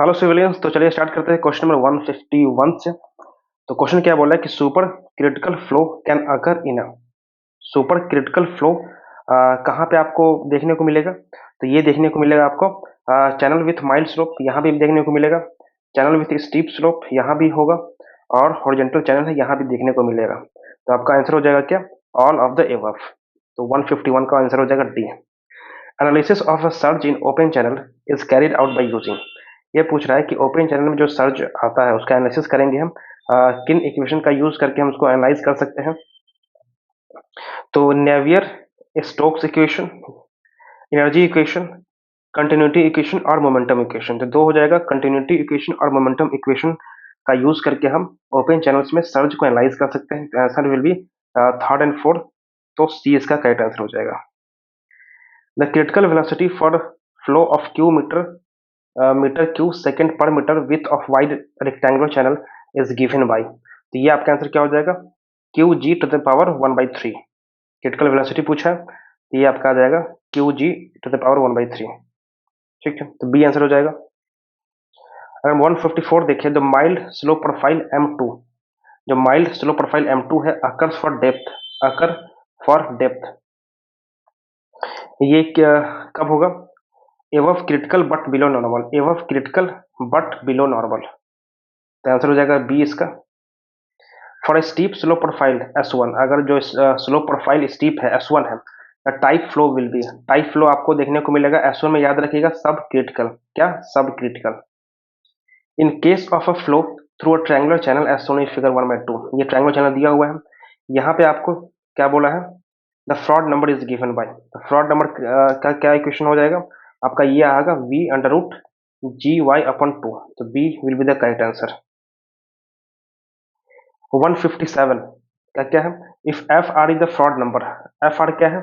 Hello civilians. तो चलिए start करते हैं क्वेश्चन नंबर 151 से। तो क्वेश्चन क्या बोला है कि super critical flow can occur in a super critical flow कहाँ पे आपको देखने को मिलेगा। तो ये देखने को मिलेगा आपको चैनल विथ माइल्ड स्लोप, यहाँ भी देखने को मिलेगा। चैनल विथ स्टीप स्लोप यहाँ भी होगा, और हॉरिजॉन्टल चैनल है यहाँ भी देखने को मिलेगा। तो आपका आंसर हो जाएगा क्या? All of the above. तो 151 का आंसर हो जाएगा D. Analysis of a surge in open channel is carried out by using. ये पूछ रहा है कि ओपन चैनल में जो सर्ज आता है उसका एनालिसिस करेंगे हम किन इक्वेशन का यूज करके हम उसको एनालाइज कर सकते हैं। तो Navier Stokes equation, energy equation, continuity equation और मोमेंटम इक्वेशन। तो दो हो जाएगा, कंटिन्यूटी इक्वेशन और मोमेंटम इक्वेशन का यूज करके हम ओपन चैनल्स में सर्ज को एनालाइज कर सकते हैं। Answer will be third and fourth. तो सी इसका करेक्ट आंसर हो जाएगा। The critical velocity for flow of Q metre Q second per metre with of wide rectangular channel is given by. तो ये आपका आंसर क्या हो जाएगा? Q G to the power 1/3। Critical velocity पूछा है, तो ये आपका आ जाएगा Q G to the power 1/3। ठीक है, तो बी आंसर हो जाएगा। अगर 154 देखें, the mild slow profile M2, जो माइल्ड स्लो प्रोफाइल M2 है अकर फॉर डेप्थ, ये कब होगा? Above critical but below normal, above critical but below normal. तो आंसर हो जाएगा बी इसका। For steep slow profile S1, अगर जो स्लो प्रोफाइल स्टीप है S1 है, type flow will be, type flow आपको देखने को मिलेगा S1 में, याद रखिएगा सब क्रिटिकल। क्या? Subcritical. In case of a flow through a triangular channel as shown in figure 1/2, ये ट्रायंगुलर चैनल दिया हुआ है। यहाँ पे आपको क्या बोला है? The Froude number is given by. Froude number का क्या इक्वेशन हो जाएगा आपका? ये आएगा v under root G Y upon 2। तो B will be the correct answer. 157 का क्या है? If F R is the Froude number, F R क्या है?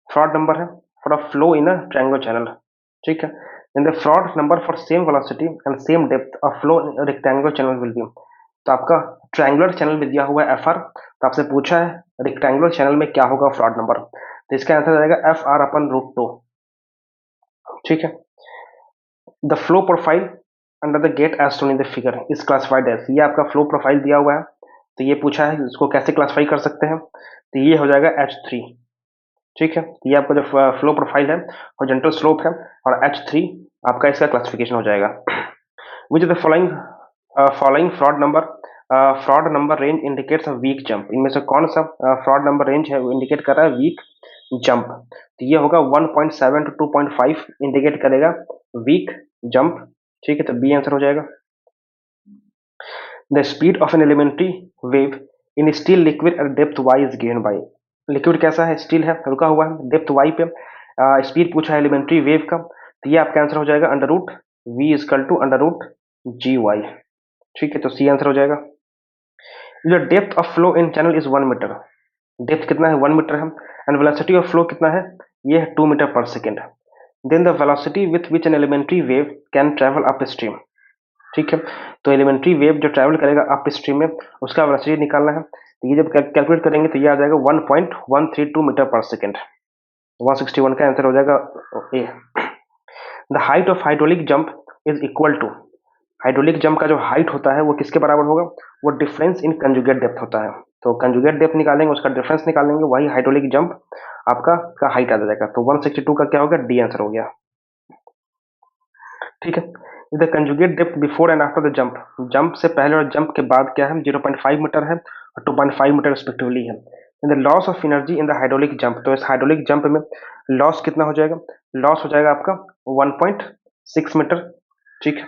फ्रॉड नंबर है for a flow in a triangular channel. ठीक है, in the Froude number for same velocity and same depth of flow in rectangular channel will be. तो आपका triangular channel में दिया हुआ है एफ आर, तो आपसे पूछा है रेक्टेंगुलर चैनल में क्या होगा फ्रॉड नंबर। तो इसका आंसर आ जाएगा एफ आर अपन रूट 2। ठीक है, the flow profile under the gate as shown in the figure is classified as, ये आपका फ्लो प्रोफाइल दिया हुआ है। तो ये पूछा है इसको कैसे क्लासिफाई कर सकते हैं, तो ये हो जाएगा H3। ठीक है, ये आपका जो फ्लो प्रोफाइल है हॉरिजॉन्टल स्लोप है, और H3 आपका इसका क्लासिफिकेशन हो जाएगा। Which the following Froude number range indicates a weak jump, इनमें से कौन सा फ्रॉड नंबर रेंज है वो इंडिकेट कर रहा है वीक जंप। तो ये होगा 1.7 to 2.5 इंडिकेट करेगा वीक जंप। ठीक है, तो बी आंसर हो जाएगा। The speed of an elementary wave in still liquid at depth y is given by. Liquid कैसा है? स्टील है, रुका हुआ है डेप्थ y पे। स्पीड पूछा है एलिमेंट्री वेव का, तो ये आपका आंसर हो जाएगा under root v is equal to under root G Y. ठीक है, तो सी आंसर हो जाएगा। जो depth of flow in channel is 1 metre, depth कितना है? 1 मीटर है, एंड वेलोसिटी ऑफ फ्लो कितना है? ये है 2 metre per second. Then the velocity with which an elementary wave can travel upstream. ठीक है, तो एलिमेंट्री वेव जो ट्रैवल करेगा अप स्ट्रीम में उसका वेलोसिटी निकालना है। तो ये जब कैलकुलेट करेंगे तो ये आ जाएगा 1.132 मीटर पर सेकेंड। 161 का आंसर हो जाएगा A. The height of hydraulic jump is equal to, hydraulic jump का जो हाइट होता है वो किसके बराबर होगा? वो डिफरेंस इन कंजुगेट डेप्थ होता है। तो कंजुगेट डेप्थ निकालेंगे, उसका डिफरेंस निकालेंगे, वही हाइड्रोलिक जंप आपका का हाइट आ जाएगा। तो 162 का क्या हो गया? डी आंसर हो गया। ठीक है, the conjugate depth before and after the jump, jump से पहले और जंप के बाद क्या है? 0.5 मीटर है और 2.5 मीटर रिस्पेक्टिवली है। In the loss of energy in the hydraulic jump, तो इस हाइड्रोलिक जंप में लॉस कितना हो जाएगा? लॉस हो जाएगा आपका 1.6 मीटर। ठीक है,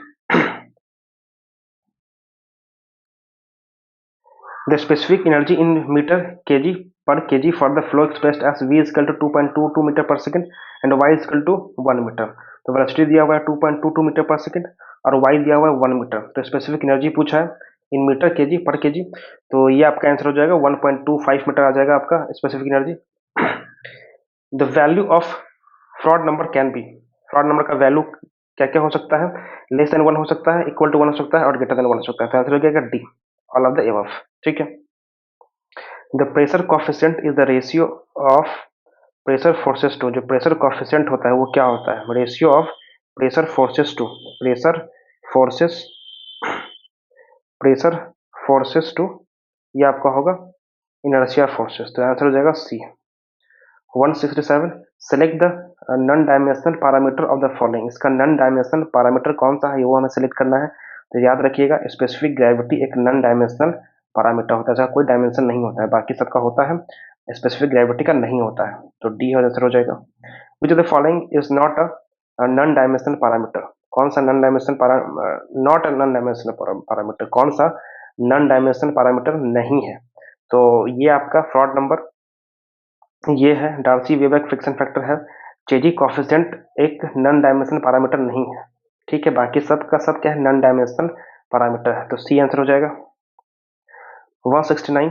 the specific energy in metre KG per KG for the flow expressed as v is equal to 2.22 metre per second and y is equal to 1 metre. तो वेलोसिटी दिया हुआ है 2.22 मीटर पर सेकंड और y दिया हुआ है 1 मीटर। तो स्पेसिफिक एनर्जी पूछा है इन मीटर केजी पर केजी, तो ये आपका आंसर हो जाएगा 1.25 मीटर आ जाएगा आपका specific energy. The value of fraud number can be, fraud number का वैल्यू क्या क्या हो सकता है? लेस देन 1 हो सकता है, इक्वल टू 1 हो सकता है और ग्रेटर देन 1 हो सकता है। तो आंसर हो जाएगा D, all of the above. ठीक है, the pressure coefficient is the ratio of pressure forces to, जो प्रेशर कॉफिशिएंट होता है वो क्या होता है? Ratio of pressure forces to, pressure forces pressure forces to, ये आपका होगा इनर्शिया फोर्सेस, तो आंसर हो जाएगा C. 167, select the non dimensional parameter of the following. इसका नॉन डायमेंशनल पैरामीटर कौन सा है वो हमें सेलेक्ट करना है। तो याद रखिएगा स्पेसिफिक ग्रेविटी एक नॉन डायमेंशनल पैरामीटर होता है, जहाँ कोई डायमेंशन नहीं होता है, बाकी सबका होता है, स्पेसिफिक ग्रेविटी का नहीं होता है, तो डी आंसर हो जाएगा। विच of the following is not a non dimensional parameter, कौन सा non dimensional not a non dimensional parameter, कौन सा नॉन डायमेंशनल पैरामीटर नहीं है। तो ये आपका फ्रॉड नंबर ये है, डार्सी वेबर फ्रिक्शन फैक्टर है, चेजी कॉफिशिएंट एक नॉन डायमेंशनल पैरामीटर नहीं है, ठीक है, बाकी सब का सब क्या है, नॉन डायमेंशनल पैरामीटर है, तो सी आंसर हो जाएगा। 169,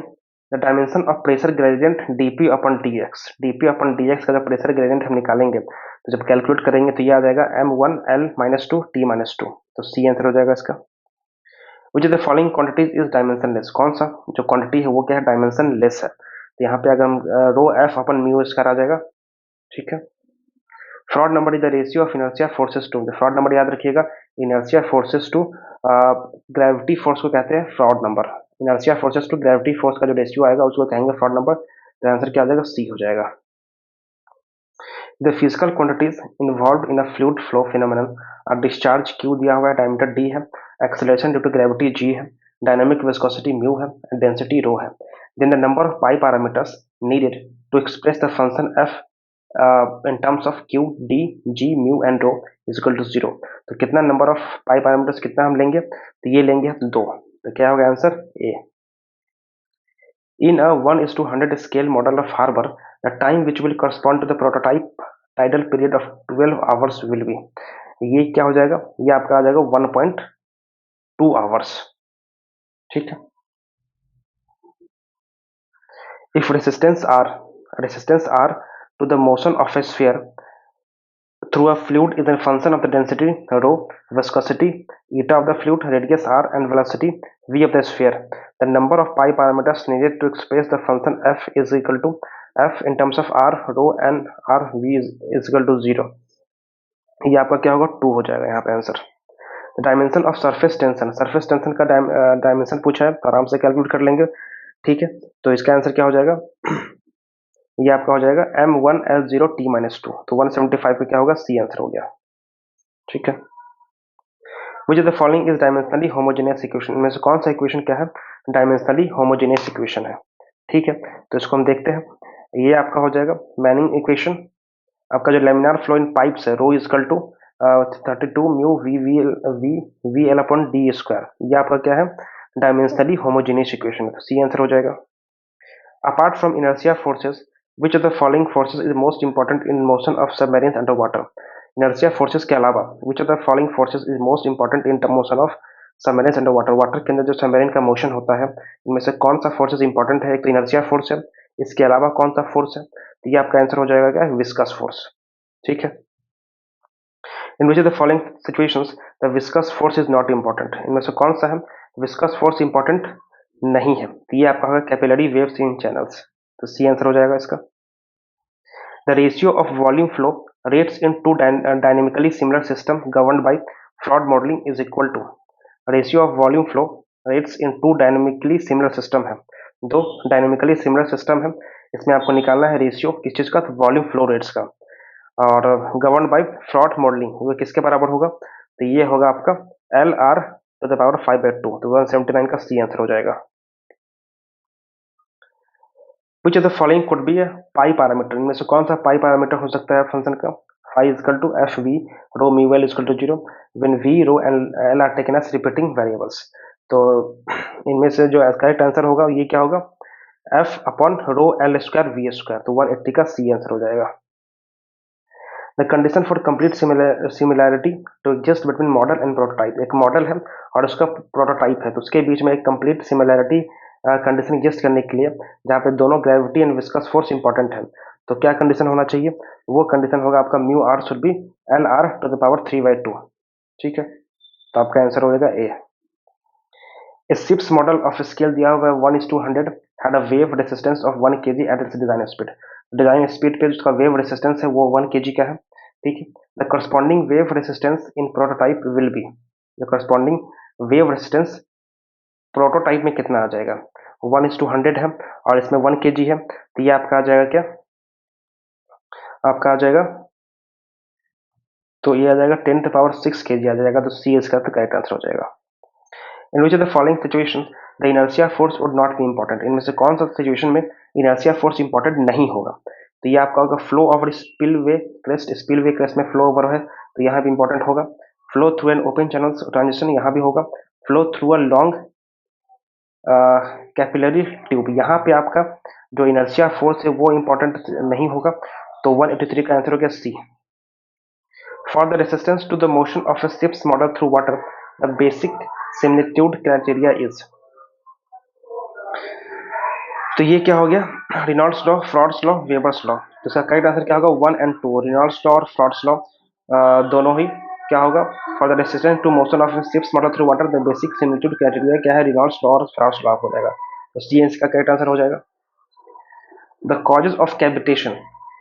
the dimension of pressure gradient DP upon DX, DP upon DX का जब प्रेशर ग्रेडियंट हम निकालेंगे तो जब कैलकुलेट करेंगे तो ये आ जाएगा m1l-2 t-2, तो सी आंसर हो जाएगा इसका। विच of the following quantities is dimensionless, कौन सा जो क्वांटिटी है वो क्या है, डायमेंशनलेस है, तो यहाँ पे अगर हम रो एफ अपन म्यू इसका आ जाएगा, ठीक है। Froude number is the ratio of inertia forces to, Froude number याद रखिएगा, inertia forces to gravity force को कहते हैं Froude number, inertia forces to gravity force का जो रेशियो आएगा उसको कहेंगे फ्रॉड नंबर, तो आंसर क्या आ जाएगा, सी हो जाएगा। The physical quantities involved in a fluid flow phenomenon are discharge Q दिया हुआ है, डायमीटर डी है, acceleration due to gravity G है, डायनामिक विस्कोसिटी म्यू है, डेंसिटी रो है, then the number of pi parameters needed to express the function F in terms of q d g mu and rho is equal to 0, तो कितना number of pi parameters कितना हम लेंगे, तो ये लेंगे 2, तो क्या होगा answer A. In a 1:100 scale model of harbor, the time which will correspond to the prototype tidal period of 12 hours will be, ये क्या हो जाएगा, ये आपका आ जाएगा 1.2 आवर्स, ठीक है। If resistance R to the motion of a sphere through a fluid is a function of the density rho, viscosity eta of the fluid, radius r, and velocity v of the sphere. The number of pi parameters needed to express the function f is equal to f in terms of r, rho, and r v is equal to 0. ये आपका क्या होगा, 2 हो जाएगा यहाँ पे answer. Dimension of surface tension का dimension पूछा है, तो आराम से कैलकुलेट कर लेंगे, ठीक है। तो इसका आंसर क्या हो जाएगा, ये आपका हो जाएगा m1l0t-2, तो 175 पे क्या होगा, सी आंसर हो गया, ठीक है। विच of the following is dimensionally homogeneous equation, इनमें से कौन सा इक्वेशन क्या है, डायमेंशनली होमोजेनियस इक्वेशन है, ठीक है। तो इसको हम देखते हैं, ये आपका हो जाएगा मैनिंग इक्वेशन, आपका जो लेमिनार फ्लो इन पाइप्स है, rho is equal to 32 mu V L upon D square, ये आपका क्या है, डायमेंशनली होमोजेनियस इक्वेशन है, तो सी आंसर हो जाएगा। Apart from inertia forces, which of the following forces is most important in motion of submarines underwater, inertia forces के अलावा which of the following forces is most important in the motion of submarines underwater, water के अंदर जो submarine का motion होता है इनमें से कौन सा फोर्सेस इंपॉर्टेंट है, एक तो इनर्शिया फोर्स है, इसके अलावा कौन सा फोर्स है, तो ये आपका आंसर हो जाएगा क्या, विस्कस फोर्स, ठीक है। In which of the following situations the viscous force is not important, इनमें से कौन सा है विस्कस फोर्स इंपॉर्टेंट नहीं है, तो ये आपका होगा कैपिलरी वेव्स इन चैनल्स, तो सी आंसर हो जाएगा इसका। The ratio of volume flow rates in two dynamically similar systems governed by fraud modeling is equal to, ratio of volume flow rates in two dynamically similar system है, दो dynamically similar system है, इसमें आपको निकालना है ratio किस चीज का, वॉल्यूम फ्लो रेट्स का, और गवर्न बाय फ्रॉड मॉडलिंग वो किसके बराबर होगा, तो ये होगा आपका LR⁵/2, तो 179 का सी आंसर हो जाएगा। विच of the following could be A pi parameter, इनमें से कौन सा पाई पैरामीटर हो सकता है फंक्शन का, phi is equal to fv rho mu l is equal to 0 when v rho and l are taken as repeating variables, तो इनमें से जो करेक्ट आंसर होगा ये क्या होगा, f upon rho L square V square, तो 180 का सी आंसर हो जाएगा। The condition for complete similarity to exist between model and prototype, एक मॉडल है और उसका प्रोटोटाइप है, तो उसके बीच में एक कंप्लीट सिमिलैरिटी कंडीशन एग्जिस्ट करने के लिए जहाँ पे दोनों gravity and viscous force important है, तो क्या कंडीशन होना चाहिए, वो कंडीशन होगा आपका mu R should be LR⁵2, ठीक है, तो आपका आंसर हो जाएगा ए। शिप्स मॉडल ऑफ स्केल दिया हुआ है 1:100 had a wave resistance of 1 kg at its design speed, design speed पे उसका वेव रेसिस्टेंस है वो 1 kg का है, ठीक है। The corresponding wave resistance in prototype will be, जो करस्पॉन्डिंग वेव रेजिस्टेंस प्रोटोटाइप में कितना आ जाएगा, 1:100 है और इसमें 1 kg है, तो ये आपका आ जाएगा क्या, आपका आ जाएगा, तो ये आ जाएगा 10⁶ kg आ जाएगा, तो सी इसका तो करेक्ट आंसर हो जाएगा। In which of the following situation the inertia force would not be important, इनमें से कौन सा सिचुएशन में इनर्शिया फोर्स इंपॉर्टेंट नहीं होगा, तो ये आपका होगा फ्लो ओवर स्पिलवे क्रेस्ट में फ्लो ओवर है तो यहाँ भी इंपॉर्टेंट होगा, flow through an open channel transition यहाँ भी होगा, flow through a long capillary tube यहाँ पे आपका जो इनर्शिया फोर्स है वो इंपॉर्टेंट नहीं होगा, तो 183 का आंसर हो गया C. For the resistance to the motion of a ship's model through water the basic similitude criteria is, तो ये क्या हो गया, Reynolds law, Froude's law, Weber's law, तो इसका करेक्ट आंसर क्या होगा 1 और 2, रेनॉल्ड्स लॉ और फ्रॉड्स लॉ दोनों ही क्या होगा, for the resistance to motion of ship's model through water the basic similitude criteria क्या है, रेनॉल्ड्स लॉ और फ्रॉड्स लॉ हो जाएगा, तो सी इसका करेक्ट आंसर हो जाएगा। द कॉजेज ऑफ कैविटेशन,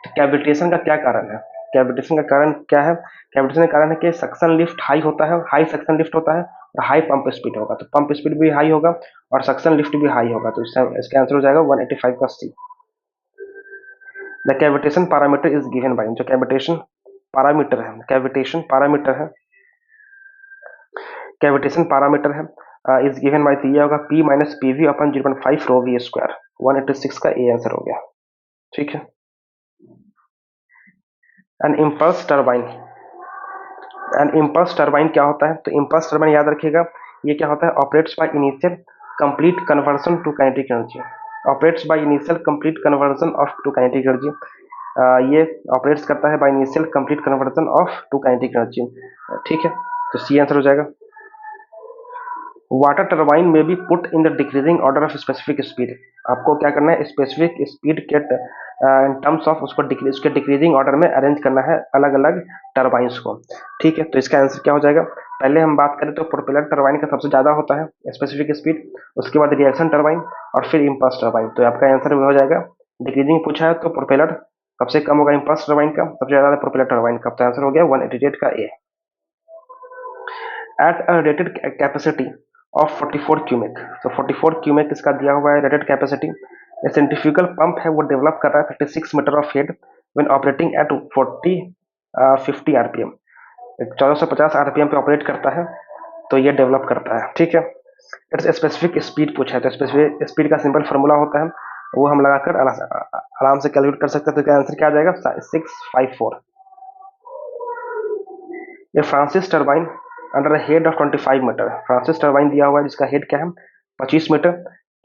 तो कैविटेशन का क्या कारण है, कैविटेशन का कारण क्या है, कैविटेशन का कारण है कि सक्शन लिफ्ट हाई होता है, हाई सक्शन लिफ्ट होता है और हाई पंप स्पीड होगा, तो पंप स्पीड भी हाई होगा और सक्शन लिफ्ट भी हाई होगा, तो इसका आंसर हो जाएगा 185 का C. The cavitation parameter is given by, जो कैविटेशन पैरामीटर है, कैविटेशन पैरामीटर है, कैविटेशन पैरामीटर है इज गिवन बाय, तो ये होगा P minus PV upon 0.5 rho V square, 186 का ए आंसर हो गया, ठीक है। An impulse turbine, an impulse turbine क्या होता है, तो इम्पल्स टर्बाइन याद रखिएगा ये क्या होता है, operates by initial complete conversion to kinetic energy, operates by initial complete conversion of to kinetic energy, ये ऑपरेट्स करता है by initial complete conversion of to kinetic energy, ठीक है, तो सी आंसर हो जाएगा। वाटर टर्बाइन में B put in the decreasing order of specific speed, आपको क्या करना है, स्पेसिफिक स्पीड के इन टर्म्स ऑफ उसको उसके डिक्रीजिंग ऑर्डर में अरेंज करना है अलग अलग टर्बाइंस को, ठीक है, तो इसका आंसर क्या हो जाएगा, पहले हम बात करें तो प्रोपेलर टर्बाइन का सबसे ज़्यादा होता है स्पेसिफिक स्पीड, उसके बाद रिएक्शन टर्बाइन और फिर इम्पल्स टर्बाइन, तो आपका आंसर हो जाएगा, डिक्रीजिंग पूछा है तो प्रोपेलर सबसे कम होगा इम्पल्स टर्बाइन का, सबसे ज़्यादा प्रोपेलर टर्बाइन का, तो आंसर हो गया 188 का A. At a rated capacity of 44 cumec, तो 44 क्यूमेक इसका दिया हुआ है रेटेड कैपेसिटी, ये सेंट्रीफ्यूगल पंप है वो डेवलप कर रहा है 36 metre of head when operating at 50 RPM, 1450 RPM पे ऑपरेट करता है, तो ये डेवलप करता है, ठीक है। इट्स स्पेसिफिक स्पीड पूछा है, तो स्पेसिफिक स्पीड का सिंपल फार्मूला होता है वो हम लगाकर आराम से कैलकुलेट कर सकते हैं, तो इसका आंसर क्या आ जाएगा 654। ये Francis turbine under head of 25 metre, Francis turbine दिया हुआ है जिसका हेड क्या है 25 metre,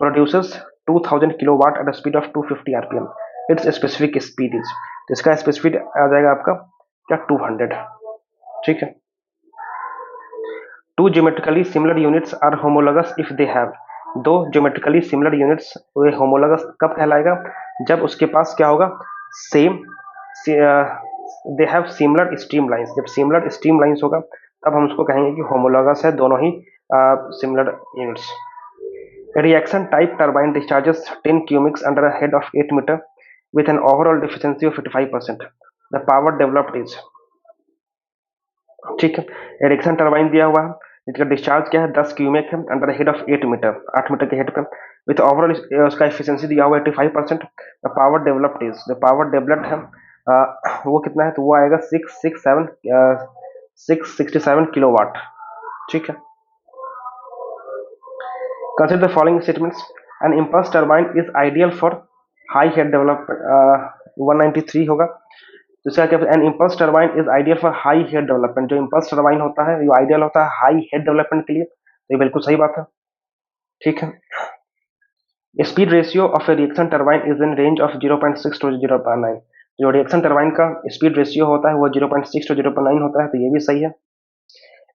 produces 2000 kilowatt at speed of 250 RPM, its specific speed is, तो इसका स्पेसिफिक आ जाएगा आपका क्या 200, ठीक है। Two geometrically similar units are homologous if they have, दो ज्योमेट्रिकली सिमिलर यूनिट्स वो होमोलोगस कब कहलाएगा, जब उसके पास क्या होगा same, they have similar stream lines, जब सिमिलर स्ट्रीम लाइंस होगा तब हम उसको कहेंगे कि होमोलोगस है दोनों ही similar units. Reaction type turbine discharges 10 cumecs under a head of 8 metre with an overall deficiency of 55%, the power developed is, ठीक है, एरिक्सन टर्बाइन दिया हुआ है जिसका डिस्चार्ज क्या है 10 क्यूमेक है under head of 8 metre, 8 metre के हेड पे, विथ ओवरऑल उसका एफिशिएंसी दिया हुआ है 85%, द पावर डेवलप्ड इज, जो पावर डेवलप्ड है वो कितना है, तो वो आएगा 667 किलोवाट, ठीक है। Consider the following statements, N impulse turbine is ideal for high head development, 193 होगा, तो इसका क्या, N impulse turbine is ideal for high head development, जो इम्पल्स टर्बाइन होता है वो आइडियल होता है हाई हेड डेवलपमेंट के लिए, तो ये बिल्कुल सही बात है, ठीक है। Speed ratio of A reaction turbine is in range of 0.6 to 0.9, जो रिएक्शन टर्बाइन का स्पीड रेशियो होता है वो 0.6 to 0.9 होता है, तो ये भी सही है।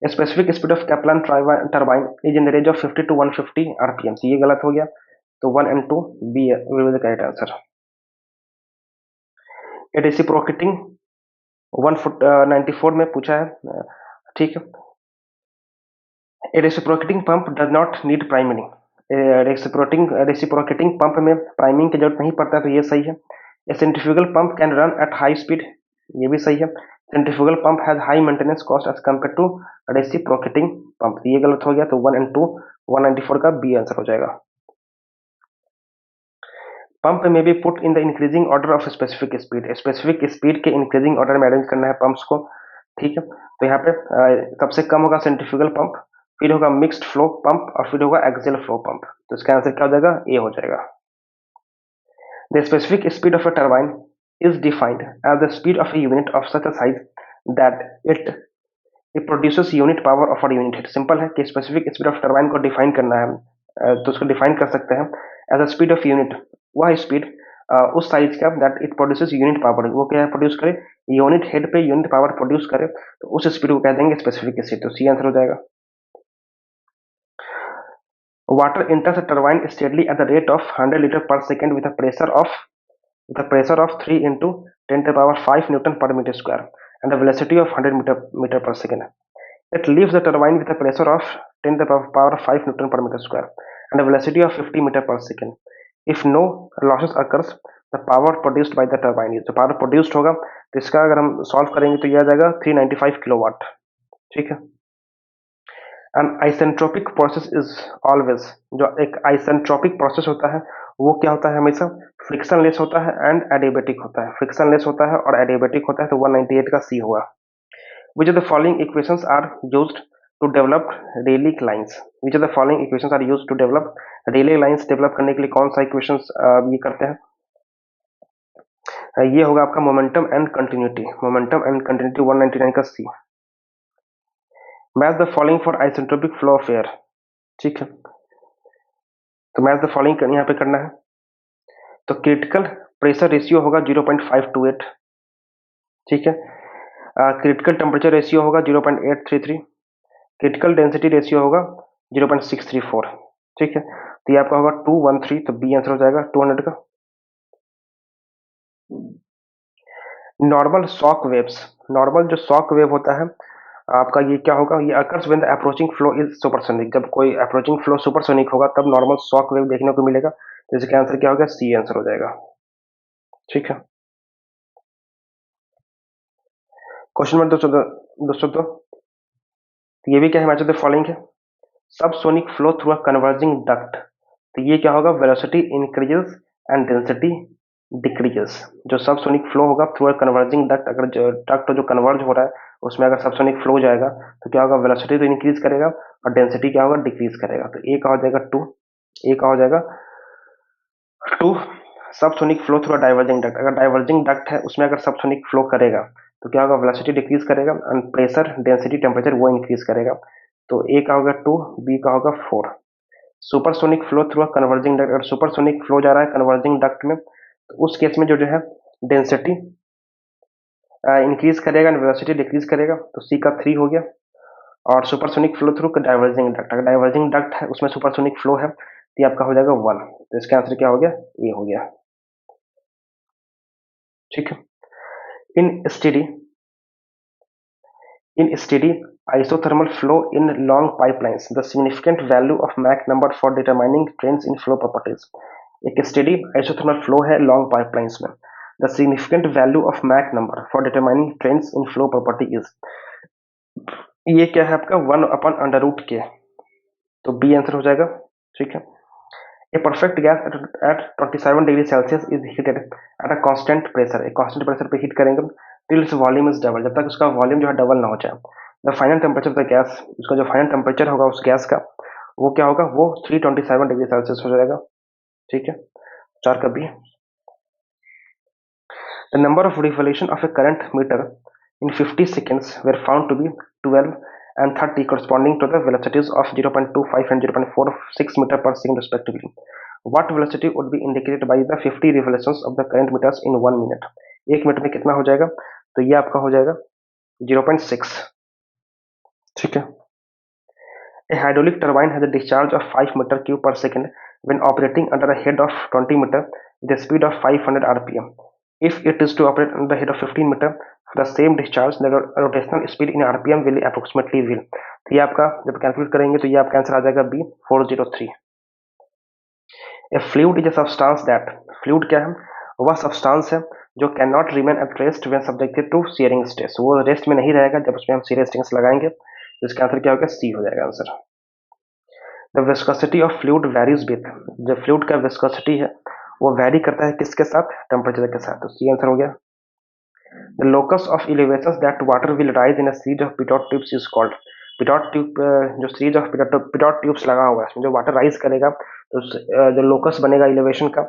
Specific speed of Kaplan turbine is in the range of 50 to 150 RPM, ये गलत हो गया, तो 1 and 2 B will be the correct answer. A reciprocating 194 में पूछा है, ठीक है, a reciprocating pump does not need priming, reciprocating pump में प्राइमिंग की जरूरत नहीं पड़ता, तो ये सही है। A centrifugal pump can run at high speed, ये भी सही है। Centrifugal pump has high maintenance cost as compare to reciprocating pump. ये गलत हो गया, तो 1 and 2 194 का बी आंसर हो जाएगा। पंप में B put in the increasing order of specific speed. Specific speed के इंक्रीजिंग ऑर्डर में अरेंज करना है पंप्स को, ठीक है। तो यहाँ पे सबसे कम होगा सेंट्रीफ्यूगल पंप, फिर होगा मिक्स्ड फ्लो पंप और फिर होगा एक्सियल फ्लो पंप। तो इसका आंसर क्या हो जाएगा, ए हो जाएगा। The specific speed of a turbine is defined as the speed of a unit of such a size that it produces unit power of a unit head। Simple है कि specific speed of turbine को define करना है, तो उसको define कर सकते हैं as a speed of unit, वह स्पीड उस साइज का that it produces unit power. वो क्या प्रोड्यूस करे, यूनिट हेड पे यूनिट पावर प्रोड्यूस करे, तो उस स्पीड को कह देंगे स्पेसिफिक स्पीड। तो सी आंसर हो जाएगा। Water enters a turbine steadily at the rate of 100 liter per second with a pressure of 3 into 10 to the power 5 Newton per meter square and a velocity of 100 meter per second. It leaves the turbine with a pressure of 10 to the power 5 Newton per meter square and a velocity of 50 meter per second. If no losses occurs, the power produced by the turbine is, जो power produced होगा तो इसका अगर हम solve करेंगे तो यह आ जाएगा 395 किलोवाट, ठीक है। An isentropic process is always, जो एक आइसेंट्रोपिक प्रोसेस होता है वो क्या होता है, हमेशा फ्रिक्शनलेस होता है एंड एडियाबेटिक होता है। फ्रिक्शनलेस होता है और एडियाबेटिक होता है, तो 198 का सी होगा। Which of the following equations are used to develop Rayleigh lines. Which of the following equations are used to develop Rayleigh lines. Develop करने के लिए कौन सा इक्वेशंस ये करते हैं, ये होगा आपका momentum and continuity. Momentum and continuity 199 का C. Match the following for isentropic flow of air, ठीक है। तो मैच द फॉलोइंग यहाँ पे करना है, तो क्रिटिकल प्रेशर रेशियो होगा 0.528, ठीक है। क्रिटिकल टेम्परेचर रेशियो होगा 0.833, क्रिटिकल डेंसिटी रेशियो होगा 0.634, ठीक है। तो ये आपका होगा 213, तो बी आंसर हो जाएगा 200 का। नॉर्मल शॉक वेव्स, नॉर्मल जो शॉक वेव होता है आपका, ये क्या होगा, ये occurs when the approaching flow is supersonic. जब कोई अप्रोचिंग फ्लो सुपरसोनिक होगा तब नॉर्मल शॉक वेव देखने को मिलेगा। तो इसका आंसर क्या होगा, सी आंसर हो जाएगा, ठीक है। क्वेश्चन नंबर 202, ये भी क्या है, मैच ऑफ द फॉलोइंग है। सब sonic flow through a converging duct, तो ये क्या होगा, velocity increases and density decreases. जो सब सोनिक फ्लो होगा थ्रू अ कन्वर्जिंग डक्ट, अगर जो डक्ट जो कन्वर्ज हो रहा है उसमें अगर सब सोनिक फ्लो जाएगा तो क्या होगा, वेलोसिटी तो इंक्रीज करेगा और डेंसिटी क्या होगा, डिक्रीज करेगा। तो ए का हो जाएगा 2, ए का हो जाएगा 2। सब सोनिक फ्लो थ्रू अ डाइवर्जिंग डक्ट, अगर डाइवर्जिंग डक्ट है उसमें अगर सब सोनिक फ्लो करेगा तो क्या होगा, वेलोसिटी डिक्रीज करेगा एंड प्रेशर डेंसिटी टेम्परेचर वो इंक्रीज करेगा। तो ए का होगा 2, बी का होगा 4। Supersonic flow through a converging duct, अगर सुपरसोनिक फ्लो जा रहा है कन्वर्जिंग डक्ट में तो उस केस में जो है डेंसिटी इंक्रीज करेगा एंड वेलोसिटी डिक्रीज करेगा। तो सी का 3 हो गया। और supersonic flow through diverging duct, अगर डाइवर्जिंग डक्ट है उसमें सुपरसोनिक फ्लो है तो ये आपका हो जाएगा 1। तो इसका आंसर क्या हो गया, ये हो गया, ठीक है। इन steady isothermal flow in long pipelines, the significant value of Mach number for determining trends in flow properties। एक स्टेडी isothermal flow है long pipelines में, the significant value of Mach number for determining trends in flow property is, ये क्या है आपका 1/√k। तो B answer हो जाएगा, ठीक है। A perfect gas at 27 degree Celsius is heated at a constant pressure, एक constant pressure पे हीट करेंगे till its volume is double, जब तक उसका वॉल्यूम जो है डबल ना हो जाए। The final temperature of the gas, उसका जो फाइनल टेम्परेचर होगा उस गैस का वो क्या होगा, वो 327 डिग्री सेल्सियस हो जाएगा, ठीक है। 4 का B. The number of revolution of a current meter in 50 seconds were found to be 12 and 30 corresponding to the velocities of 0.25 and 0.46 meter per second respectively. What velocity would be indicated by the 50 revolutions of the current meters in 1 minute? 1 minute में कितना हो जाएगा, तो ये आपका हो जाएगा 0.6, ठीक है। A hydraulic turbine has a discharge of 5 meter cube per second when operating under a head of 20 meter with a speed of 500 rpm. If it is to operate under the head of 15 meter for the same discharge, the rotational speed in rpm will approximately will। तो ये आपका जब calculate करेंगे तो ये आपका answer आ जाएगा B 403। A fluid is a substance that, fluid क्या है, वह सब्सटेंस है जो can not remain at rest when subjected to shearing stress, वो रेस्ट में नहीं रहेगा जब उसमें हम शियर स्ट्रेस लगाएंगे। तो इसका आंसर क्या होगा? सी हो जाएगा answer. The viscosity of fluid varies with, जो फ्लूइड का विस्कोसिटी है वो वेरी करता है किसके साथ? टेम्परेचर के साथ। तो सी आंसर हो गया। The locus of elevations that water will rise in a series of pitot tubes is called. Pitot tube, जो सीरीज ऑफ पिटॉट ट्यूब्स लगा हुआ है इसमें जो वाटर राइज करेगा, तो जो लोकस बनेगा एलिवेशन का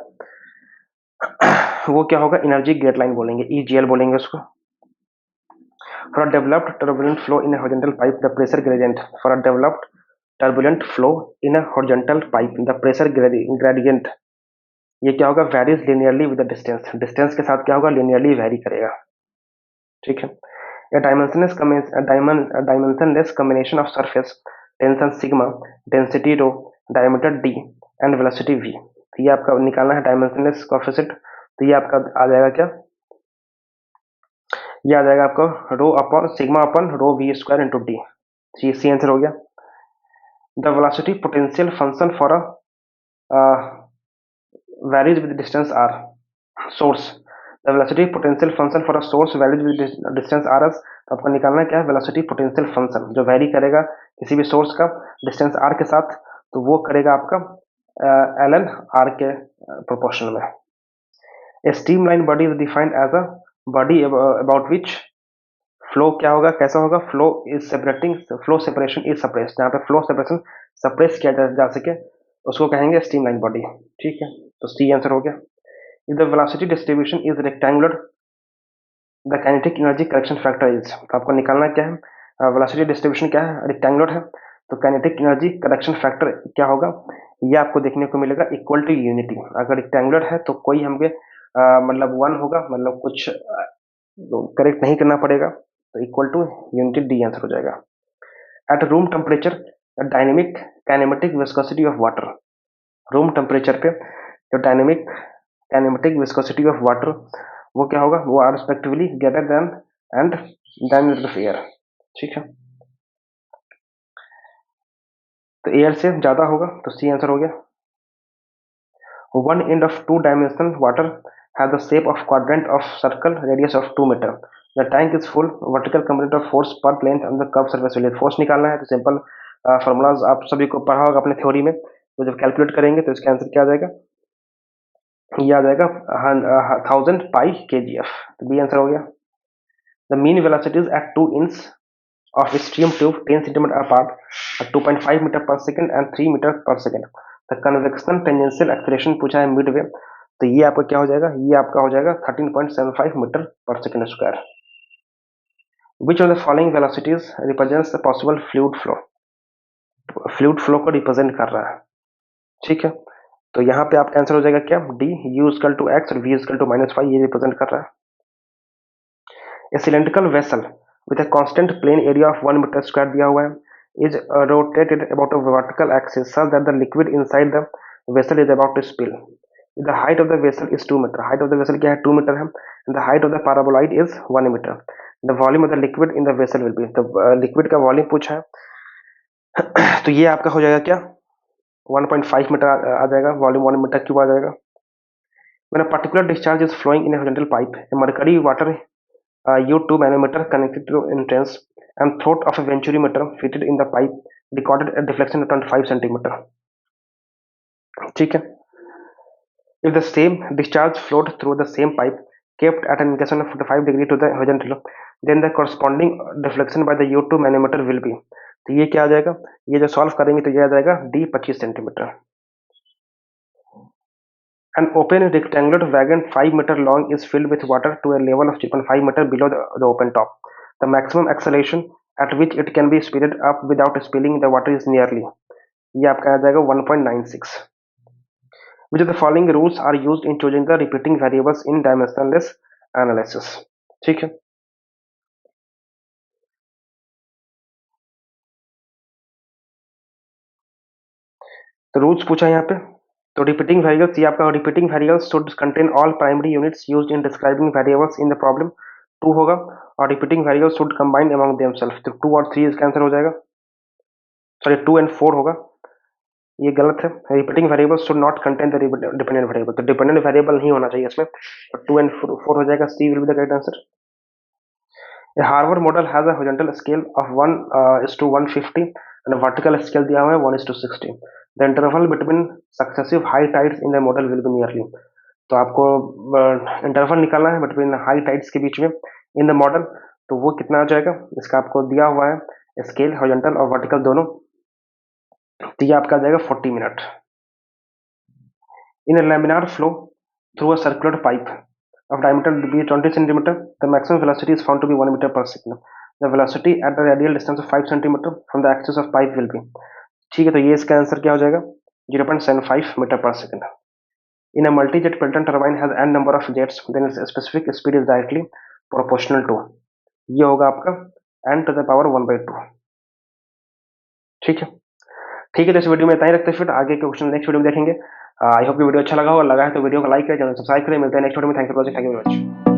वो क्या होगा? एनर्जी ग्रेड लाइन बोलेंगे, ईजीएल बोलेंगे उसको। For a developed turbulent flow in a horizontal pipe, the pressure gradient. For a developed turbulent flow in a horizontal pipe, the pressure gradient ये क्या होगा? Varies linearly with the distance, distance के साथ क्या होगा? Linearly vary करेगा। ठीक है। Dimensionless combination of surface tension sigma, density rho, diameter D and velocity V. तो ये आपका निकालना है डायमेंशनलेस कोएफिशिएंट। तो ये आपका आ जाएगा क्या? ये आ जाएगा आपका rho upon sigma upon rho V square into D. C answer हो गया। The velocity potential function for a varies with distance r source। The velocity potential function for a source varies with distance R S. तो आपको निकालना क्या है? Velocity potential function जो vary करेगा किसी भी सोर्स का डिस्टेंस आर के साथ, तो वो करेगा आपका एल एन आर के प्रोपोर्शन में। A streamline body is defined as a body about which flow क्या होगा? कैसा होगा? Flow is separating, flow separation is suppress, जहाँ पे फ्लो सेपरेशन सप्रेस किया जा सके उसको कहेंगे स्ट्रीमलाइन बॉडी। ठीक है, तो सी आंसर हो गया। If the velocity distribution is rectangular, the kinetic energy correction factor is. तो आपको निकालना क्या है? वेलोसिटी डिस्ट्रीब्यूशन क्या है? रेक्टेंगुलर है, तो काइनेटिक एनर्जी करेक्शन फैक्टर क्या होगा? ये आपको देखने को मिलेगा इक्वल टू यूनिटी। अगर रेक्टेंगुलर है तो कोई हमें मतलब 1 होगा, मतलब कुछ करेक्ट नहीं करना पड़ेगा, तो equal to unity, D answer हो जाएगा। At room temperature dynamic kinematic viscosity of water, room temperature पे जो dynamic kinematic viscosity of water वो क्या होगा? वो are respectively greater than and diameter of air. ठीक है, तो एयर से ज्यादा होगा, तो सी आंसर हो गया। One end of two dimensional water has the shape of quadrant of circle radius of 2 metre. The tank is full, vertical component of force per length on the curve surface will. Force निकालना है तो simple formulas आप सभी को पढ़ा होगा अपने theory में, तो जब कैलकुलेट करेंगे तो इसका आंसर क्या आ जाएगा? ये आ जाएगा 1000 पाई kgf। तो बी आंसर हो गया। The mean velocities at 2 inch of stream tube 10 cm apart at 2.5 meter per second and 3 meter per second। the convection tangential acceleration पूछा है midway, तो ये आपका क्या हो जाएगा? ये आपका हो जाएगा 13.75 metre per second square. which of the following velocities represents the possible fluid flow? Fluid flow को रिप्रेजेंट कर रहा है। ठीक है, तो यहाँ पे आपका आंसर हो जाएगा क्या? D, U equal to X और वी इक्वल टू -5, ये रिप्रेजेंट कर रहा है। A cylindrical vessel with a constant plane area of 1 meter square दिया हुआ है is rotated about a vertical axis such that the liquid inside the vessel is about to spill. The height of the vessel is 2 meter. Height of the vessel क्या है? 2 meter है, and the height of the paraboloid is 1 meter. The volume of the liquid in the vessel will be, तो liquid का volume पूछा है तो ये आपका हो जाएगा क्या? 1.5 मीटर आ जाएगा, वॉल्यूम 1 मीटर क्यूब आ जाएगा। When a particular discharge is flowing in a horizontal pipe, a mercury water U2 manometer connected to entrance and throat of a venturimeter fitted in the pipe recorded a deflection of 25 centimeter. ठीक है, if the same discharge flowed through the same pipe kept at an inclination of 45 degree to the horizontal, then the corresponding deflection by the U2 manometer will be। तो ये क्या आ जाएगा? ये जो solve करेंगे तो ये आ जाएगा D 25 centimetre. An open rectangular wagon 5 meter long is filled with water to a level of 0.5 meter below the open top. The maximum acceleration at which it can be speeded up without spilling the water is nearly, ये आपका आ जाएगा 1.96। Which of the following rules are used in choosing the repeating variables in dimensionless analysis? ठीक है, तो rules पूछा है यहाँ पे। तो रिपीटिंग वेरिएबल्स, ये आपका repeating variables should contain all primary units used in describing variables in the problem. 2 होगा, और repeating variables should combine among themselves. तो 2 और 3 इसका आंसर हो जाएगा, सॉरी 2 एंड 4 होगा। ये गलत है। Repeating variable should not contain the dependent variable, तो डिपेंडेंट वेरिएबल नहीं होना चाहिए इसमें। तो 2 and 4 हो जाएगा, C will be the correct answer. A Harvard model has a horizontal scale of 1:150 and a vertical scale दिया हुआ है 1:60. The interval between successive high tides in the model will be nearly. तो आपको interval निकालना है between high tides के बीच में in the model, तो वो कितना आ जाएगा, इसका आपको दिया हुआ है स्केल हॉरिजॉन्टल और वर्टिकल दोनों, तो ये आपका आ जाएगा 40 minute. In a laminar flow through a circular pipe of diameter be 20 centimeter, the maximum velocity is found to be 1 meter per second. The velocity at the radial distance of 5 centimeter from the axis of pipe will be. ठीक है, तो ये इसका answer क्या हो जाएगा, 0.75 metre per second. In a multi-jet Pelton turbine has n number of jets, then its specific speed is directly proportional to, ये होगा आपका n to the power 1/2। ठीक है, ठीक है, तो इस वीडियो में इतना ही रखते हैं, फिर आगे के क्वेश्चन नेक्स्ट वीडियो में देखेंगे। आई होप कि वीडियो अच्छा लगा होगा, लगा है तो वीडियो को लाइक करें, चैनल सब्सक्राइब करें। मिलते हैं नेक्स्ट वीडियो में। Thank you for watching, thank you very much.